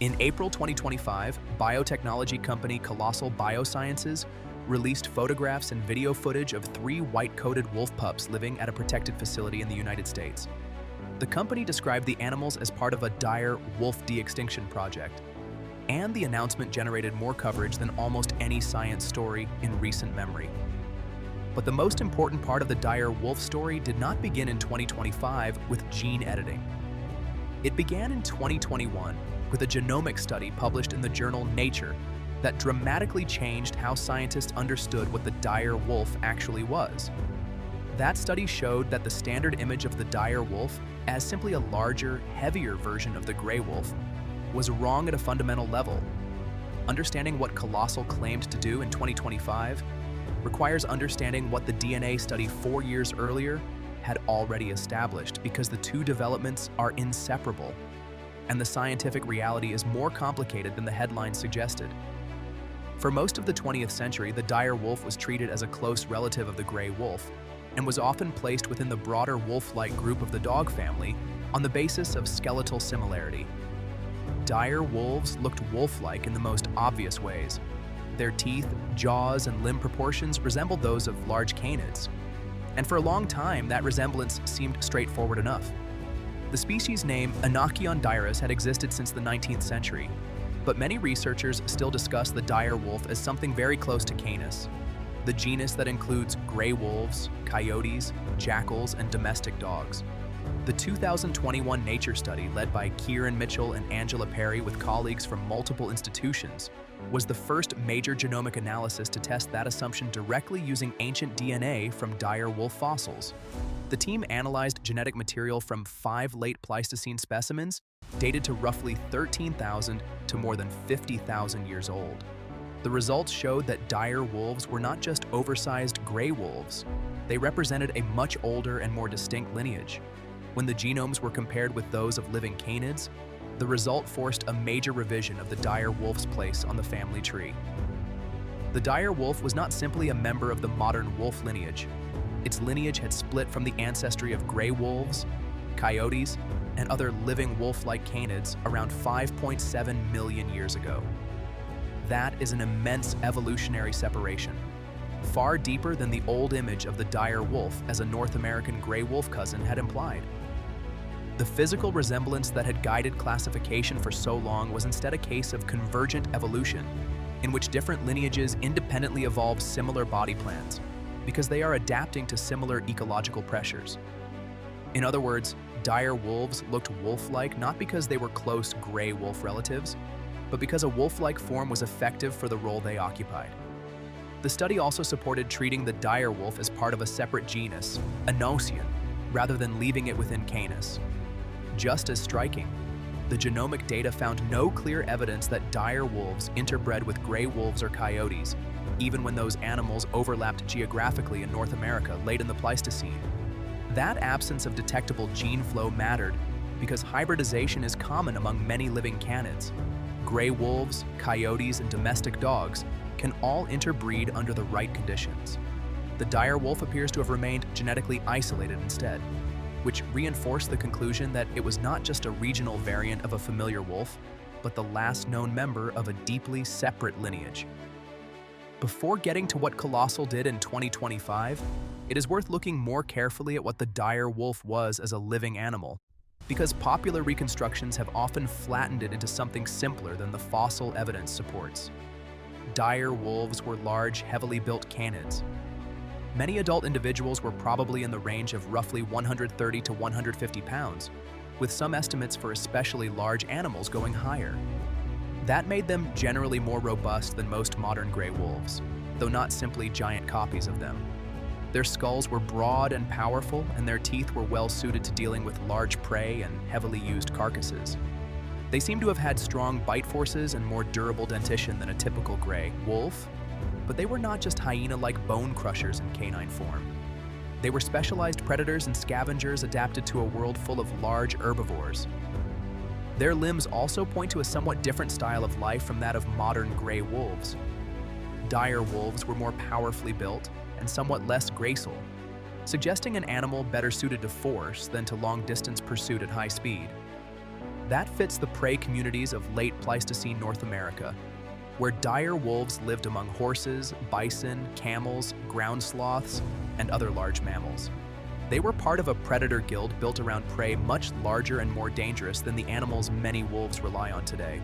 In April 2025, biotechnology company Colossal Biosciences released photographs and video footage of 3 white-coated wolf pups living at a protected facility in the United States. The company described the animals as part of a dire wolf de-extinction project, and the announcement generated more coverage than almost any science story in recent memory. But the most important part of the dire wolf story did not begin in 2025 with gene editing. It began in 2021 with a genomic study published in the journal Nature that dramatically changed how scientists understood what the dire wolf actually was. That study showed that the standard image of the dire wolf as simply a larger, heavier version of the gray wolf was wrong at a fundamental level. Understanding what Colossal claimed to do in 2025 requires understanding what the DNA study 4 years earlier had already established, because the two developments are inseparable, and the scientific reality is more complicated than the headlines suggested. For most of the 20th century, the dire wolf was treated as a close relative of the gray wolf, and was often placed within the broader wolf-like group of the dog family on the basis of skeletal similarity. Dire wolves looked wolf-like in the most obvious ways. Their teeth, jaws, and limb proportions resembled those of large canids, and for a long time that resemblance seemed straightforward enough. The species name Anachion dirus had existed since the 19th century, but many researchers still discuss the dire wolf as something very close to Canis, the genus that includes gray wolves, coyotes, jackals, and domestic dogs. The 2021 Nature study, led by Kieran Mitchell and Angela Perry with colleagues from multiple institutions, was the first major genomic analysis to test that assumption directly using ancient DNA from dire wolf fossils. The team analyzed genetic material from 5 late Pleistocene specimens dated to roughly 13,000 to more than 50,000 years old. The results showed that dire wolves were not just oversized gray wolves, they represented a much older and more distinct lineage. When the genomes were compared with those of living canids, the result forced a major revision of the dire wolf's place on the family tree. The dire wolf was not simply a member of the modern wolf lineage. Its lineage had split from the ancestry of gray wolves, coyotes, and other living wolf-like canids around 5.7 million years ago. That is an immense evolutionary separation, far deeper than the old image of the dire wolf as a North American gray wolf cousin had implied. The physical resemblance that had guided classification for so long was instead a case of convergent evolution, in which different lineages independently evolve similar body plans, because they are adapting to similar ecological pressures. In other words, dire wolves looked wolf-like not because they were close gray wolf relatives, but because a wolf-like form was effective for the role they occupied. The study also supported treating the dire wolf as part of a separate genus, Anocian, rather than leaving it within Canis. Just as striking, the genomic data found no clear evidence that dire wolves interbred with gray wolves or coyotes, even when those animals overlapped geographically in North America late in the Pleistocene. That absence of detectable gene flow mattered because hybridization is common among many living canids. Gray wolves, coyotes, and domestic dogs can all interbreed under the right conditions. The dire wolf appears to have remained genetically isolated instead, which reinforced the conclusion that it was not just a regional variant of a familiar wolf, but the last known member of a deeply separate lineage. Before getting to what Colossal did in 2025, it is worth looking more carefully at what the dire wolf was as a living animal, because popular reconstructions have often flattened it into something simpler than the fossil evidence supports. Dire wolves were large, heavily built canids. Many adult individuals were probably in the range of roughly 130 to 150 pounds, with some estimates for especially large animals going higher. That made them generally more robust than most modern gray wolves, though not simply giant copies of them. Their skulls were broad and powerful, and their teeth were well suited to dealing with large prey and heavily used carcasses. They seem to have had strong bite forces and more durable dentition than a typical gray wolf, but they were not just hyena-like bone crushers in canine form. They were specialized predators and scavengers adapted to a world full of large herbivores. Their limbs also point to a somewhat different style of life from that of modern gray wolves. Dire wolves were more powerfully built and somewhat less graceful, suggesting an animal better suited to force than to long-distance pursuit at high speed. That fits the prey communities of late Pleistocene North America, where dire wolves lived among horses, bison, camels, ground sloths, and other large mammals. They were part of a predator guild built around prey much larger and more dangerous than the animals many wolves rely on today.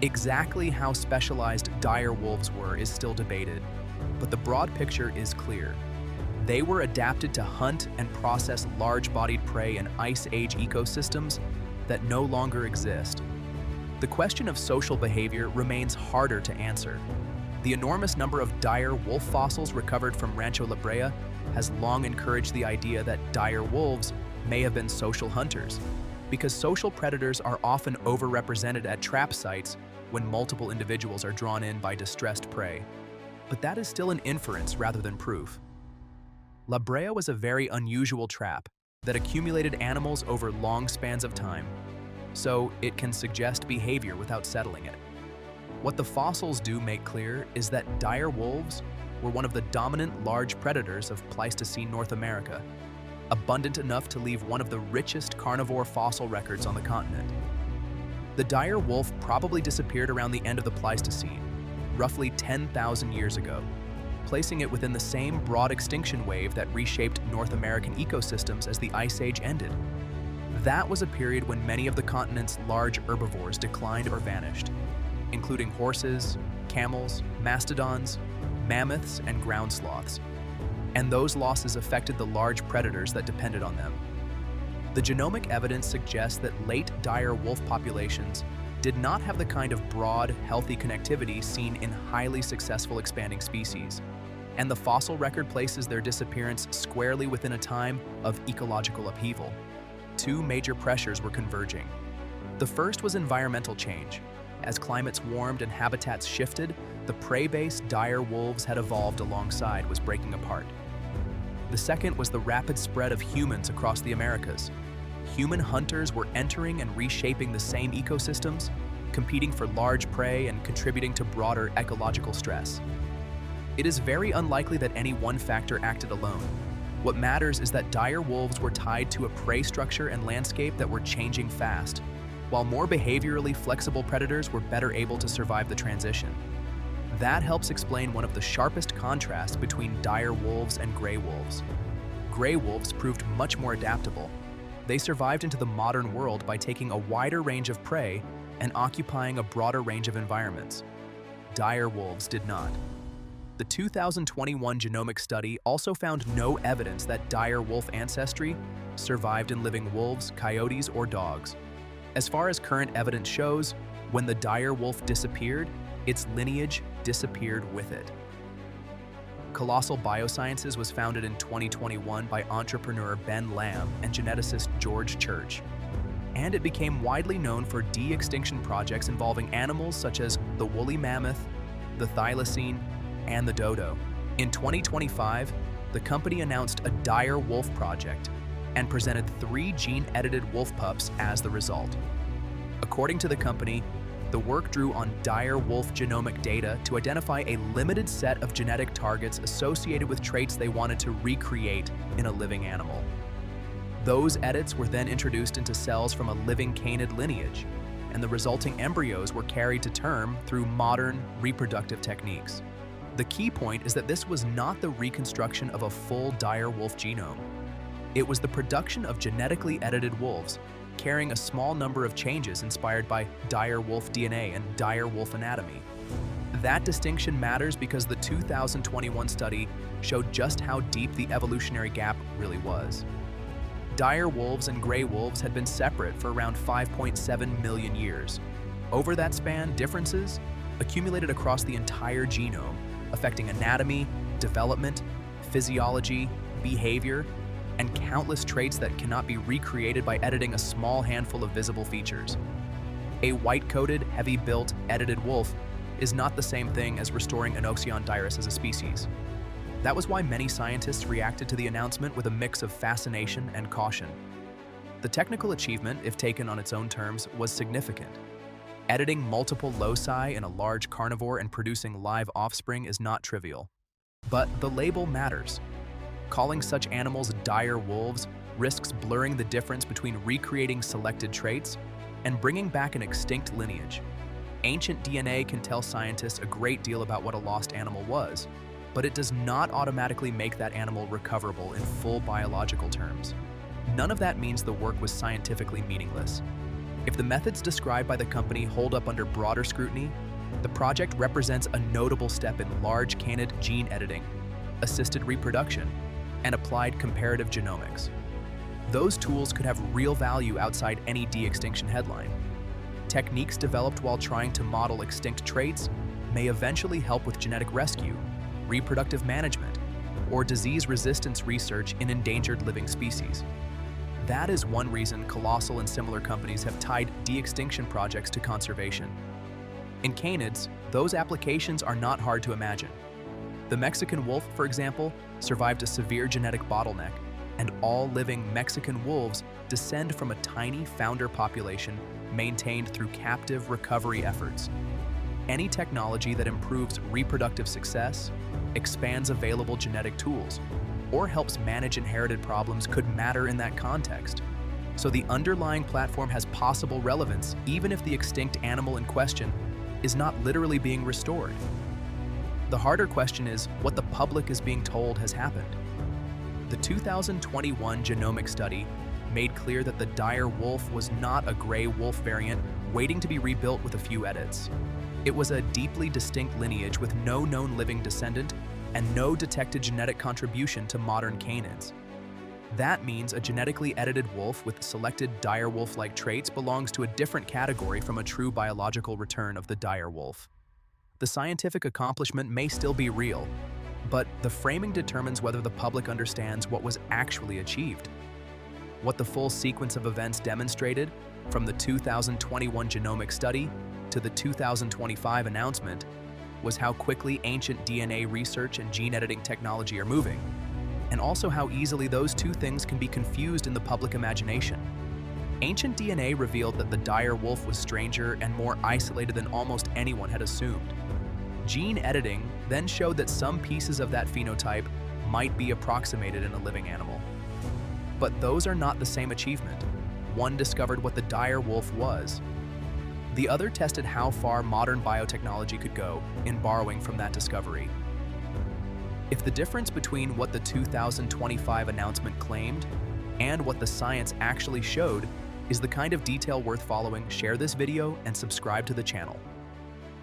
Exactly how specialized dire wolves were is still debated, but the broad picture is clear. They were adapted to hunt and process large-bodied prey in Ice Age ecosystems that no longer exist. The question of social behavior remains harder to answer. The enormous number of dire wolf fossils recovered from Rancho La Brea has long encouraged the idea that dire wolves may have been social hunters, because social predators are often overrepresented at trap sites when multiple individuals are drawn in by distressed prey. But that is still an inference rather than proof. La Brea was a very unusual trap that accumulated animals over long spans of time, so it can suggest behavior without settling it. What the fossils do make clear is that dire wolves were one of the dominant large predators of Pleistocene North America, abundant enough to leave one of the richest carnivore fossil records on the continent. The dire wolf probably disappeared around the end of the Pleistocene, roughly 10,000 years ago, placing it within the same broad extinction wave that reshaped North American ecosystems as the Ice Age ended. That was a period when many of the continent's large herbivores declined or vanished, including horses, camels, mastodons, mammoths, and ground sloths. And those losses affected the large predators that depended on them. The genomic evidence suggests that late dire wolf populations did not have the kind of broad, healthy connectivity seen in highly successful expanding species, and the fossil record places their disappearance squarely within a time of ecological upheaval. Two major pressures were converging. The first was environmental change. As climates warmed and habitats shifted, the prey-based dire wolves had evolved alongside was breaking apart. The second was the rapid spread of humans across the Americas. Human hunters were entering and reshaping the same ecosystems, competing for large prey and contributing to broader ecological stress. It is very unlikely that any one factor acted alone. What matters is that dire wolves were tied to a prey structure and landscape that were changing fast, while more behaviorally flexible predators were better able to survive the transition. That helps explain one of the sharpest contrasts between dire wolves and gray wolves. Gray wolves proved much more adaptable. They survived into the modern world by taking a wider range of prey and occupying a broader range of environments. Dire wolves did not. The 2021 genomic study also found no evidence that dire wolf ancestry survived in living wolves, coyotes, or dogs. As far as current evidence shows, when the dire wolf disappeared, its lineage disappeared with it. Colossal Biosciences was founded in 2021 by entrepreneur Ben Lamb and geneticist George Church, and it became widely known for de-extinction projects involving animals such as the woolly mammoth, the thylacine, and the dodo. In 2025, the company announced a dire wolf project and presented 3 gene-edited wolf pups as the result. According to the company, the work drew on dire wolf genomic data to identify a limited set of genetic targets associated with traits they wanted to recreate in a living animal. Those edits were then introduced into cells from a living canid lineage, and the resulting embryos were carried to term through modern reproductive techniques. The key point is that this was not the reconstruction of a full dire wolf genome. It was the production of genetically edited wolves, carrying a small number of changes inspired by dire wolf DNA and dire wolf anatomy. That distinction matters because the 2021 study showed just how deep the evolutionary gap really was. Dire wolves and gray wolves had been separate for around 5.7 million years. Over that span, differences accumulated across the entire genome, affecting anatomy, development, physiology, behavior, and countless traits that cannot be recreated by editing a small handful of visible features. A white-coated, heavy-built, edited wolf is not the same thing as restoring Anoxion-Dirus as a species. That was why many scientists reacted to the announcement with a mix of fascination and caution. The technical achievement, if taken on its own terms, was significant. Editing multiple loci in a large carnivore and producing live offspring is not trivial. But the label matters. Calling such animals dire wolves risks blurring the difference between recreating selected traits and bringing back an extinct lineage. Ancient DNA can tell scientists a great deal about what a lost animal was, but it does not automatically make that animal recoverable in full biological terms. None of that means the work was scientifically meaningless. If the methods described by the company hold up under broader scrutiny, the project represents a notable step in large canid gene editing, assisted reproduction, and applied comparative genomics. Those tools could have real value outside any de-extinction headline. Techniques developed while trying to model extinct traits may eventually help with genetic rescue, reproductive management, or disease resistance research in endangered living species. That is one reason Colossal and similar companies have tied de-extinction projects to conservation. In canids, those applications are not hard to imagine. The Mexican wolf, for example, survived a severe genetic bottleneck, and all living Mexican wolves descend from a tiny founder population maintained through captive recovery efforts. Any technology that improves reproductive success, expands available genetic tools, or helps manage inherited problems could matter in that context. So the underlying platform has possible relevance even if the extinct animal in question is not literally being restored. The harder question is what the public is being told has happened. The 2021 genomic study made clear that the Direwolf was not a gray wolf variant waiting to be rebuilt with a few edits. It was a deeply distinct lineage with no known living descendant and no detected genetic contribution to modern canids. That means a genetically edited wolf with selected direwolf-like traits belongs to a different category from a true biological return of the direwolf. The scientific accomplishment may still be real, but the framing determines whether the public understands what was actually achieved. What the full sequence of events demonstrated, from the 2021 genomic study to the 2025 announcement, was how quickly ancient DNA research and gene editing technology are moving, and also how easily those two things can be confused in the public imagination. Ancient DNA revealed that the dire wolf was stranger and more isolated than almost anyone had assumed. Gene editing then showed that some pieces of that phenotype might be approximated in a living animal. But those are not the same achievement. One discovered what the dire wolf was. The other tested how far modern biotechnology could go in borrowing from that discovery. If the difference between what the 2025 announcement claimed and what the science actually showed is the kind of detail worth following, share this video and subscribe to the channel.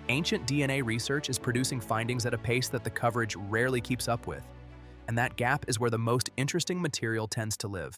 Ancient DNA research is producing findings at a pace that the coverage rarely keeps up with, and that gap is where the most interesting material tends to live.